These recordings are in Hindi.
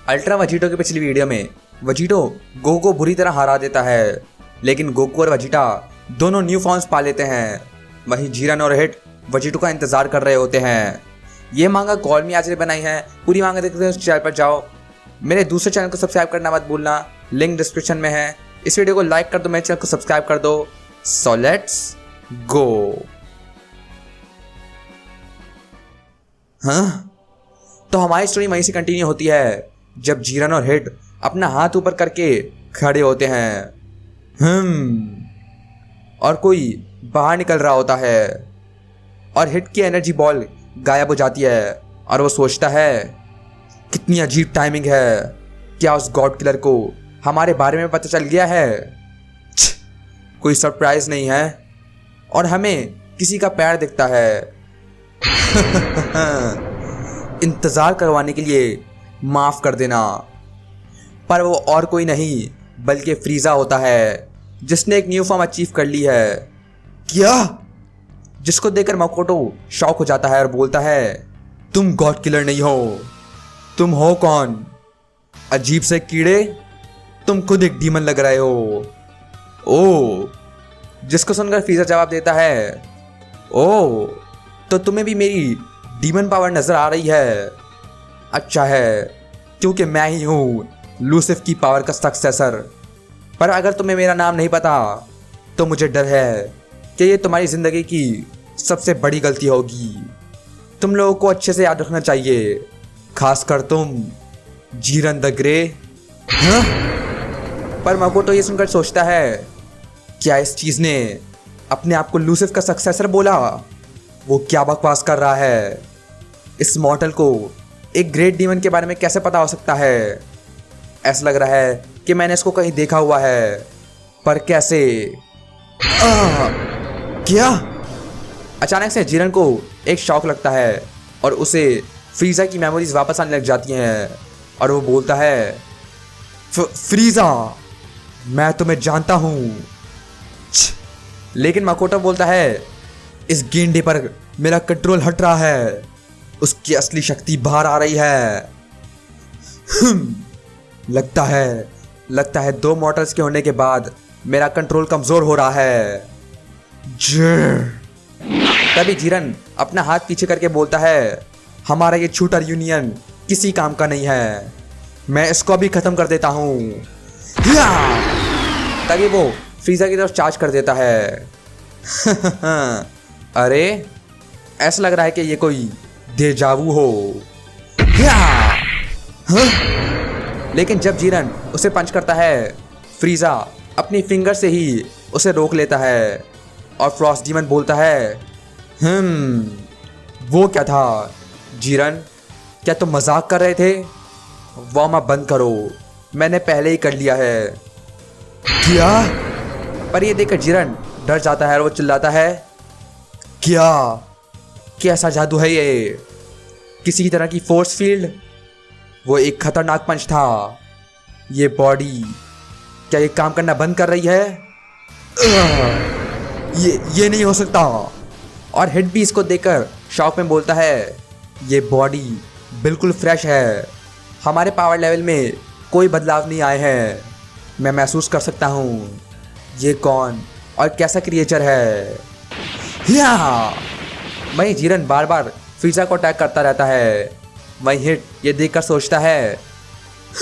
अल्ट्रा वजीटो की पिछली वीडियो में वजीटो गोकू को बुरी तरह हरा देता है, लेकिन गोकू और वजीटा दोनों न्यू फॉर्म्स पा लेते हैं। वहीं जीरन और हिट वजीटो का इंतजार कर रहे होते हैं। ये मांगा कॉल मी आज बनाई है। पूरी मांगा देखते हैं उस चैनल पर जाओ। मेरे दूसरे चैनल को सब्सक्राइब करना मत भूलना, लिंक डिस्क्रिप्शन में है। इस वीडियो को लाइक कर दो, मेरे चैनल को सब्सक्राइब कर दो। So let's go. हाँ, तो हमारी स्टोरी वहीं से कंटिन्यू होती है जब जीरन और हिट अपना हाथ ऊपर करके खड़े होते हैं। और कोई बाहर निकल रहा होता है और हिट की एनर्जी बॉल गायब हो जाती है और वो सोचता है कितनी अजीब टाइमिंग है। क्या उस गॉड किलर को हमारे बारे में पता चल गया है? कोई सरप्राइज नहीं है और हमें किसी का पैर दिखता है। इंतजार करवाने के लिए माफ कर देना। पर वो और कोई नहीं बल्कि फ्रीजा होता है, जिसने एक न्यू फॉर्म अचीव कर ली है। क्या? जिसको देखकर मकोटो शॉक हो जाता है और बोलता है तुम गॉड किलर नहीं हो। तुम हो कौन? अजीब से कीड़े, तुम खुद एक डीमन लग रहे हो। ओ, जिसको सुनकर फ्रीजा जवाब देता है ओ, तो तुम्हें भी मेरी डीमन पावर नजर आ रही है। अच्छा है, क्योंकि मैं ही हूँ लूसिफ की पावर का सक्सेसर। पर अगर तुम्हें मेरा नाम नहीं पता तो मुझे डर है कि ये तुम्हारी जिंदगी की सबसे बड़ी गलती होगी। तुम लोगों को अच्छे से याद रखना चाहिए, खासकर तुम जीरन द ग्रे। हाँ? पर मकोटो ये सुनकर सोचता है क्या इस चीज ने अपने आप को लूसिफ का सक्सेसर बोला? वो क्या बकवास कर रहा है? इस मॉर्टल को एक ग्रेट डीमन के बारे में कैसे पता हो सकता है? ऐसा लग रहा है कि मैंने इसको कहीं देखा हुआ है, पर कैसे? क्या? अचानक से जीरन को एक शॉक लगता है और उसे फ्रीजा की मेमोरीज वापस आने लग जाती हैं और वो बोलता है फ्रीजा, मैं तुम्हें जानता हूं। लेकिन मकोटो बोलता है इस गेंडे पर मेरा कंट्रोल हट रहा है, उसकी असली शक्ति बाहर आ रही है। लगता है दो मॉर्टल्स के होने के बाद मेरा कंट्रोल कमजोर हो रहा है। तभी जीरन अपना हाथ पीछे करके बोलता है हमारा ये शूटर यूनियन किसी काम का नहीं है, मैं इसको अभी खत्म कर देता हूं। तभी वो फ्रीजा की तरफ चार्ज कर देता है। अरे, ऐसा लग रहा है कि ये कोई देजावू हो। हाँ? लेकिन जब जीरन उसे पंच करता है, फ्रीजा अपनी फिंगर से ही उसे रोक लेता है और फ्रॉस्ट डीमन बोलता है वो क्या था जीरन? क्या तुम मजाक कर रहे थे? वार्म अप बंद करो, मैंने पहले ही कर लिया है। क्या? पर ये देखकर जीरन डर जाता है और वो चिल्लाता है क्या? कैसा जादू है ये? किसी तरह की फोर्स फील्ड? वो एक खतरनाक पंच था। ये बॉडी क्या ये काम करना बंद कर रही है? ये नहीं हो सकता। और हिट भी इसको देखकर शॉक में बोलता है ये बॉडी बिल्कुल फ्रेश है, हमारे पावर लेवल में कोई बदलाव नहीं आए हैं। मैं महसूस कर सकता हूँ ये कौन और कैसा क्रिएचर है। वहीं जीरन बार बार फ्रीजा को अटैक करता रहता है। वहीं हिट ये देखकर सोचता है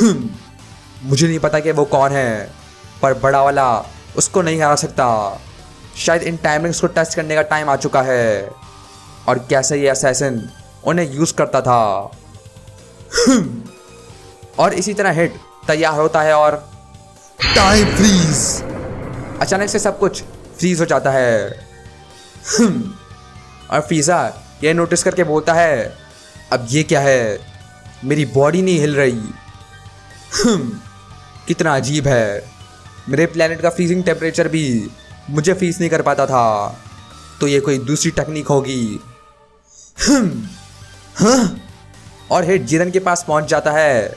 मुझे नहीं पता कि वो कौन है, पर बड़ा वाला उसको नहीं हरा सकता। शायद इन टाइमिंग्स को टेस्ट करने का टाइम आ चुका है और कैसे ये असैसिन उन्हें यूज करता था। और इसी तरह हिट तैयार होता है और टाइम फ्रीज। अचानक से सब कुछ फ्रीज हो जाता है। और फ्रीजा ये नोटिस करके बोलता है अब ये क्या है? मेरी बॉडी नहीं हिल रही। कितना अजीब है, मेरे प्लेनेट का फ्रीजिंग टेम्परेचर भी मुझे फ्रीज नहीं कर पाता था, तो ये कोई दूसरी टेक्निक होगी। हाँ? और हिट जीरन के पास पहुंच जाता है,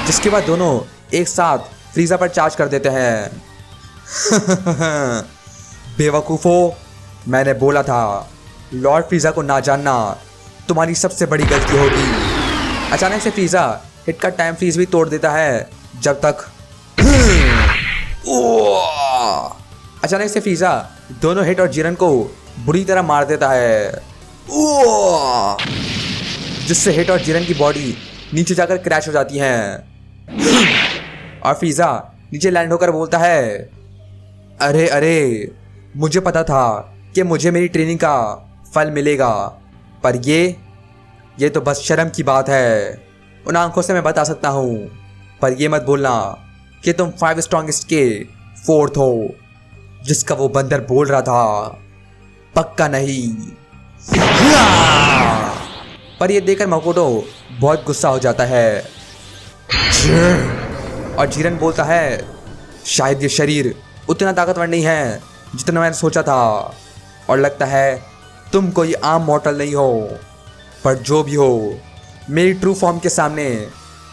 जिसके बाद दोनों एक साथ फ्रीजा पर चार्ज कर देते हैं। बेवकूफ़ो, मैंने बोला था लॉर्ड फ्रीजा को ना जानना तुम्हारी सबसे बड़ी गलती होगी। अचानक से फ्रीजा हिट का टाइम फ्रीज भी तोड़ देता है जब तक अचानक से फ्रीजा दोनों हिट और जीरन को बुरी तरह मार देता है, जिससे हिट और जीरन की बॉडी नीचे जाकर क्रैश हो जाती है और फ्रीजा नीचे लैंड होकर बोलता है, अरे अरे, मुझे पता था कि मुझे मेरी ट्रेनिंग का फल मिलेगा, पर ये तो बस शर्म की बात है। उन आंखों से मैं बता सकता हूँ, पर ये मत बोलना कि तुम 5 स्ट्रॉन्गेस्ट के 4th हो, जिसका वो बंदर बोल रहा था। पक्का नहीं। पर ये देखकर मकोटो बहुत गुस्सा हो जाता है और जीरन बोलता है, शायद ये शरीर उतना ताकतवर नहीं है जितना मैंने सोचा था, और लगता है तुम कोई आम मॉर्टल नहीं हो, पर जो भी हो मेरी ट्रू फॉर्म के सामने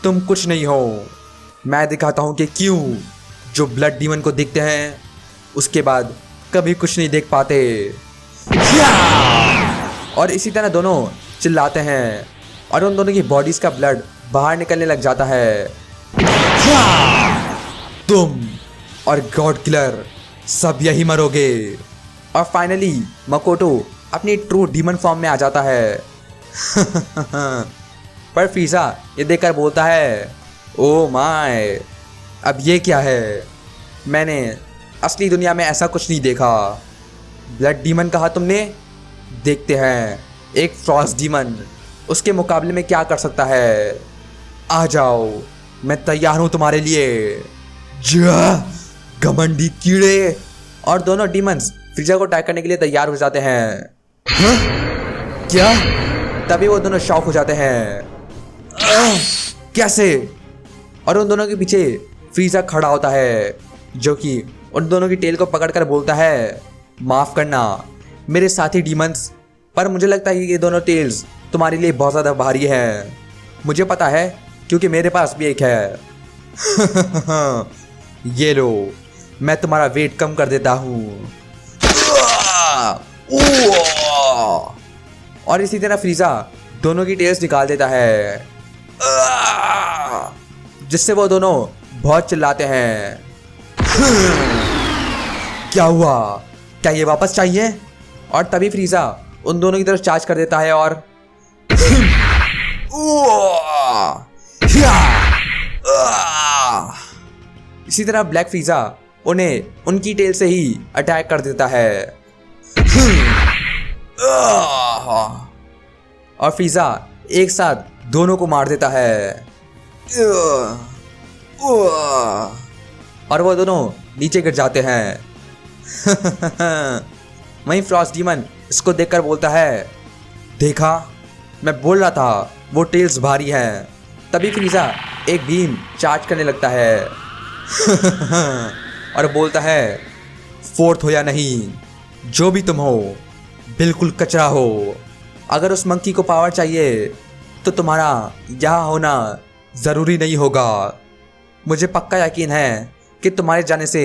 तुम कुछ नहीं हो। मैं दिखाता हूँ कि क्यों जो ब्लड डीमन को देखते हैं उसके बाद कभी कुछ नहीं देख पाते। और इसी तरह दोनों चिल्लाते हैं और उन दोनों की बॉडीज का ब्लड बाहर निकलने लग जाता है। तुम और गॉड किलर सब यही मरोगे। और फाइनली मकोटो अपनी ट्रू डीमन फॉर्म में आ जाता है। पर फ्रीजा ये देखकर बोलता है, ओ माय, अब ये क्या है? मैंने असली दुनिया में ऐसा कुछ नहीं देखा। ब्लड डीमन कहा तुमने? देखते हैं एक फ्रॉस्ट डीमन उसके मुकाबले में क्या कर सकता है। आ जाओ, मैं तैयार हूं तुम्हारे लिए। जा घमंडी कीड़े। और दोनों डीमंस फ्रीजा को अटैक करने के लिए तैयार हो जाते हैं। हाँ? क्या? तभी वो दोनों शॉक हो जाते हैं। कैसे? और उन दोनों के पीछे फ्रीजा खड़ा होता है, जो कि उन दोनों की टेल को पकड़कर बोलता है, माफ करना मेरे साथी डीमंस, पर मुझे लगता है कि ये दोनों टेल्स तुम्हारे लिए बहुत ज़्यादा भारी है। मुझे पता है क्योंकि मेरे पास भी एक है। ये लो, मैं तुम्हारा वेट कम कर देता हूँ। और इसी तरह फ्रीजा दोनों की टेल्स निकाल देता है, जिससे वो दोनों बहुत चिल्लाते हैं। क्या हुआ? क्या ये वापस चाहिए? और तभी फ्रीजा उन दोनों की तरफ चार्ज कर देता है और इसी तरह ब्लैक फ्रीजा उन्हें उनकी टेल से ही अटैक कर देता है। और फ्रीजा एक साथ दोनों को मार देता है और वो दोनों नीचे गिर जाते हैं। वहीं फ्रॉस्ट डीमन इसको देखकर बोलता है, देखा, मैं बोल रहा था वो टेल्स भारी हैं। तभी फ्रीजा एक बीम चार्ज करने लगता है और बोलता है, 4th हो या नहीं, जो भी तुम हो, बिल्कुल कचरा हो। अगर उस मंकी को पावर चाहिए तो तुम्हारा यहाँ होना ज़रूरी नहीं होगा। मुझे पक्का यकीन है कि तुम्हारे जाने से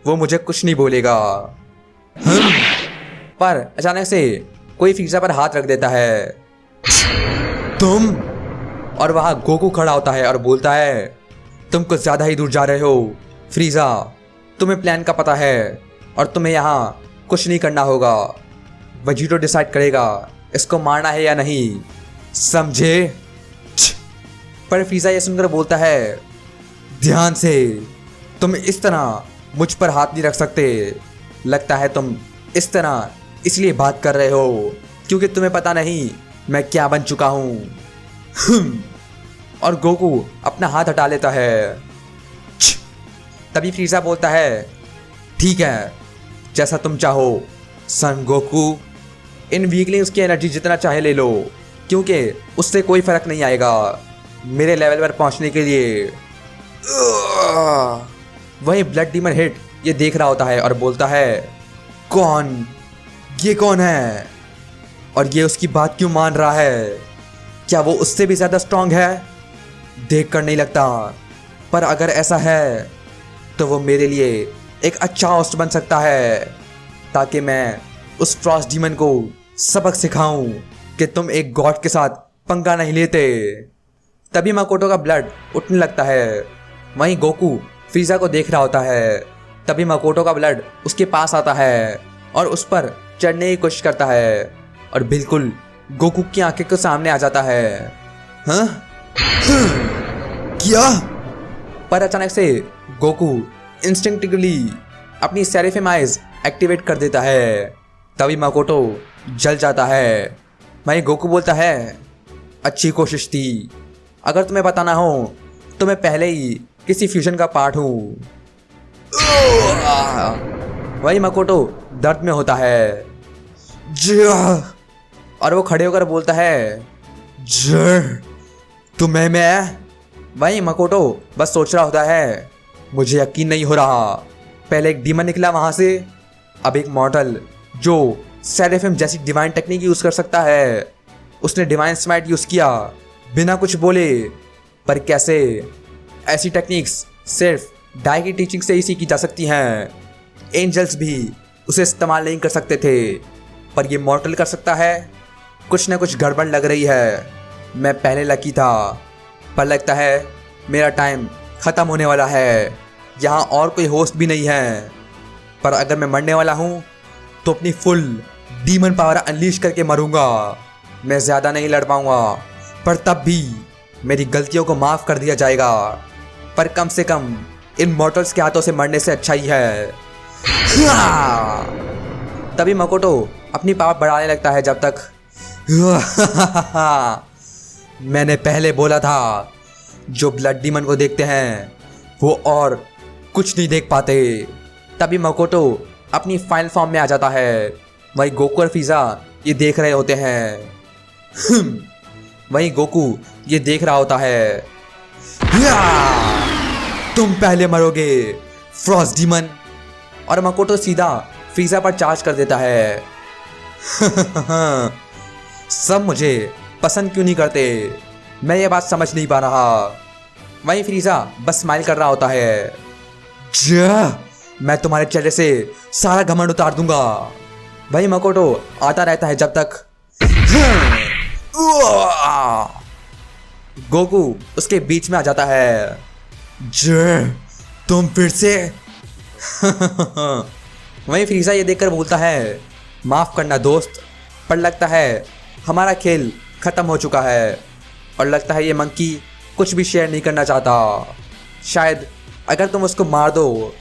वो मुझे कुछ नहीं बोलेगा। पर अचानक से कोई फ्रीजा पर हाथ रख देता है। तुम? और वहाँ गोकू खड़ा होता है और बोलता है, तुम कुछ ज़्यादा ही दूर जा रहे हो फ्रीजा। तुम्हें प्लान का पता है और तुम्हें यहाँ कुछ नहीं करना होगा। वेजिटो डिसाइड करेगा इसको मारना है या नहीं, समझे? पर फ्रीजा ये सुनकर बोलता है, ध्यान से, तुम इस तरह मुझ पर हाथ नहीं रख सकते। लगता है तुम इस तरह इसलिए बात कर रहे हो क्योंकि तुम्हें पता नहीं मैं क्या बन चुका हूँ। और गोकू अपना हाथ हटा लेता है। तभी फ्रीजा बोलता है, ठीक है, जैसा तुम चाहो सन गोकू। इन वीकलिंग्स की एनर्जी जितना चाहे ले लो, क्योंकि उससे कोई फर्क नहीं आएगा मेरे लेवल पर पहुंचने के लिए। वही ब्लड डीमन हिट ये देख रहा होता है और बोलता है, कौन? ये कौन है? और ये उसकी बात क्यों मान रहा है? क्या वो उससे भी ज़्यादा स्ट्रांग है? देखकर नहीं लगता, पर अगर ऐसा है तो वो मेरे लिए एक अच्छा होस्ट बन सकता है, ताकि मैं उस फ्रॉस्ट डीमन को सबक सिखाऊं कि तुम एक गॉड के साथ पंगा नहीं लेते। तभी मकोटो का ब्लड उठने लगता है। वहीं गोकू फ्रीजा को देख रहा होता है। तभी मकोटो का ब्लड उसके पास आता है और उस पर चढ़ने की कोशिश करता है और बिल्कुल गोकू की आंखें के सामने आ जाता है। हाँ? क्या? पर अचानक से गोकू इंस्टिंक्टिवली अपनी सेराफिम आइज एक्टिवेट कर देता है। तभी मकोटो जल जाता है। वहीं गोकू बोलता है, अच्छी कोशिश थी। अगर तुम्हें बताना हो तो मैं पहले ही किसी फ्यूजन का पार्ट हूँ। वही मकोटो दर्द में होता है और वो खड़े होकर बोलता है, तुम्हें मैं। वही मकोटो बस सोच रहा होता है, मुझे यकीन नहीं हो रहा। पहले एक डीमन निकला वहां से, अब एक मॉर्टल जो सेराफिम जैसी डिवाइन टेक्निक यूज कर सकता है। उसने डिवाइन स्माइट यूज किया बिना कुछ बोले। पर कैसे? ऐसी टेक्निक्स सिर्फ डाई की टीचिंग से ही सीखी जा सकती हैं। एंजल्स भी उसे इस्तेमाल नहीं कर सकते थे, पर ये मॉर्टल कर सकता है। कुछ ना कुछ गड़बड़ लग रही है। मैं पहले लकी था, पर लगता है मेरा टाइम ख़त्म होने वाला है। यहाँ और कोई होस्ट भी नहीं है। पर अगर मैं मरने वाला हूँ तो अपनी फुल डीमन पावर अनलीश करके मरूंगा। मैं ज़्यादा नहीं लड़ पाऊंगा, पर तब भी मेरी गलतियों को माफ़ कर दिया जाएगा। पर कम से कम इन मॉर्टल्स के हाथों से मरने से अच्छा ही है। तभी मकोटो अपनी पावर बढ़ाने लगता है जब तक मैंने पहले बोला था, जो ब्लड डीमन को देखते हैं वो और कुछ नहीं देख पाते। तभी मकोटो अपनी फाइनल फॉर्म में आ जाता है। वहीं गोकू और फ्रीजा ये देख रहे होते हैं। वहीं गोकू ये देख रहा होता है, तुम पहले मरोगे फ्रॉस्ट डीमन। और मकोटो सीधा फ्रीजा पर चार्ज कर देता है। सब मुझे पसंद क्यों नहीं करते, मैं ये बात समझ नहीं पा रहा। वहीं फ्रीजा बस स्माइल कर रहा होता है, मैं तुम्हारे चेहरे से सारा घमंड उतार दूंगा। वहीं मकोटो आता रहता है जब तक गोकू उसके बीच में आ जाता है। तुम फिर से? वहीं फ्रीजा ये देखकर बोलता है, माफ़ करना दोस्त, पर लगता है हमारा खेल ख़त्म हो चुका है। और लगता है ये मंकी कुछ भी शेयर नहीं करना चाहता। शायद अगर तुम उसको मार दो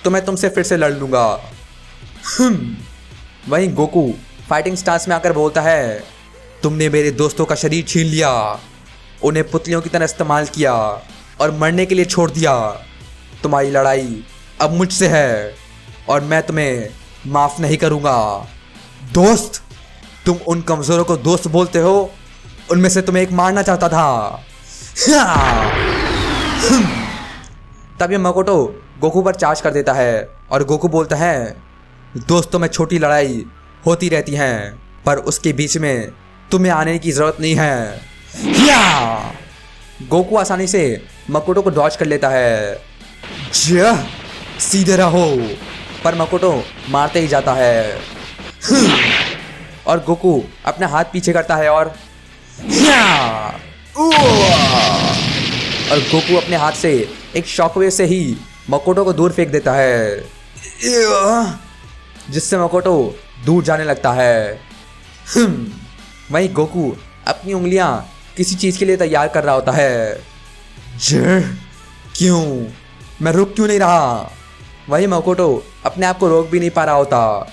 तो मैं तुमसे फिर से लड़ लूँगा। वहीं गोकू फाइटिंग स्टांस में आकर बोलता है, तुमने मेरे दोस्तों का शरीर छीन लिया, उन्हें पुतलियों की तरह इस्तेमाल किया और मरने के लिए छोड़ दिया। तुम्हारी लड़ाई अब मुझसे है और मैं तुम्हें माफ़ नहीं करूँगा। दोस्त, तुम उन कमज़ोरों को दोस्त बोलते हो, उनमें से तुम्हें एक मारना चाहता था। तभी मकोटो गोकू पर चार्ज कर देता है और गोकू बोलता है, दोस्तों में छोटी लड़ाई होती रहती हैं, पर उसके बीच में तुम्हें आने की ज़रूरत नहीं है। गोकू आसानी से मकोटो को डॉज कर लेता है। सीधे रहो, पर मकोटो मारते ही जाता है। और गोकू अपना हाथ पीछे करता है और गोकू अपने हाथ से एक शॉकवेव से ही मकोटो को दूर फेंक देता है, जिससे मकोटो दूर जाने लगता है। वहीं गोकू अपनी उंगलियां किसी चीज़ के लिए तैयार कर रहा होता है। क्यों? मैं रुक क्यों नहीं रहा? वहीं मकोटो अपने आप को रोक भी नहीं पा रहा होता।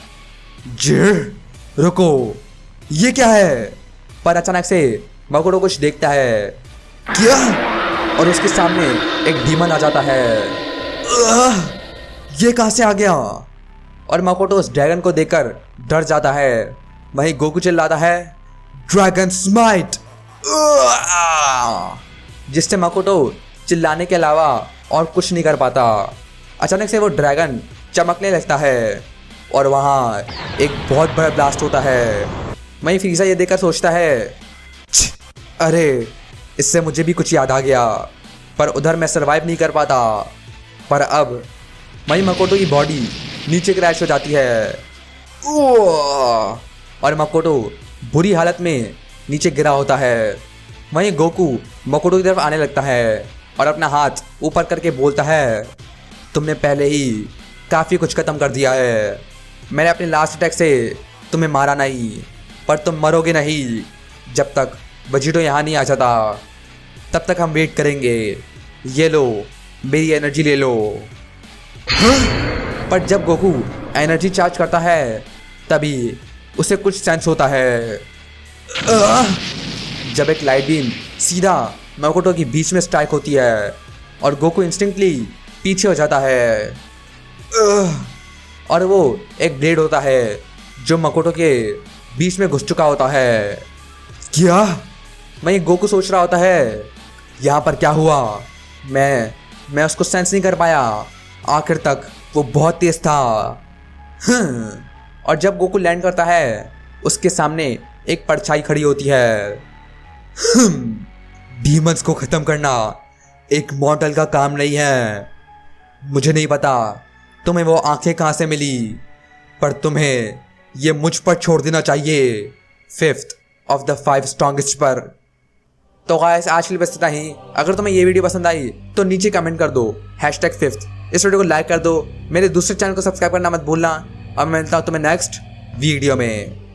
रुको, ये क्या है? पर अचानक से मकोटो कुछ देखता है। क्या? और उसके सामने एक डीमन आ जाता है। ये कहाँ से आ गया? और मकोटो उस ड्रैगन को देखकर डर जाता है। वहीं गोकू चिल्लाता है, ड्रैगन स्माइट, जिससे मकोटो चिल्लाने के अलावा और कुछ नहीं कर पाता। अचानक से वो ड्रैगन चमकने लगता है और वहाँ एक बहुत बड़ा ब्लास्ट होता है। वहीं फ्रीजा ये देखकर सोचता है, अरे इससे मुझे भी कुछ याद आ गया, पर उधर मैं सरवाइव नहीं कर पाता। पर अब वहीं मकोटो की बॉडी नीचे क्रैश हो जाती है और मकोटो बुरी हालत में नीचे गिरा होता है। वहीं गोकू मकोटो की तरफ आने लगता है और अपना हाथ ऊपर करके बोलता है, तुमने पहले ही काफ़ी कुछ ख़त्म कर दिया है। मैंने अपने लास्ट अटैक से तुम्हें मारा नहीं, पर तुम मरोगे नहीं जब तक वेजिटो यहाँ नहीं आ जाता। तब तक हम वेट करेंगे। ये लो, मेरी एनर्जी ले लो। पर जब गोकू एनर्जी चार्ज करता है तभी उसे कुछ सेंस होता है। जब एक लाइट बीम सीधा मकोटो की बीच में स्ट्राइक होती है और गोकू इंस्टिंक्टली पीछे हो जाता है। और वो एक ब्लेड होता है जो मकोटो के बीच में घुस चुका होता है। क्या? वहीं गोकू सोच रहा होता है, यहाँ पर क्या हुआ? मैं उसको सेंस नहीं कर पाया। आखिर तक वो बहुत तेज था। और जब गोकू लैंड करता है उसके सामने एक परछाई खड़ी होती है। डीमंस को ख़त्म करना एक मॉर्टल का काम नहीं है। मुझे नहीं पता तुम्हें वो आंखें कहाँ से मिली, पर तुम्हें ये मुझ पर छोड़ देना चाहिए, 5th ऑफ द 5 स्ट्रॉन्गेस्ट पर। तो गाइस आज के लिए बस इतना ही। अगर तुम्हें ये वीडियो पसंद आई तो नीचे कमेंट कर दो #5th। इस वीडियो को लाइक कर दो। मेरे दूसरे चैनल को सब्सक्राइब करना मत भूलना। अब मैं मिलता हूँ तुम्हें नेक्स्ट वीडियो में।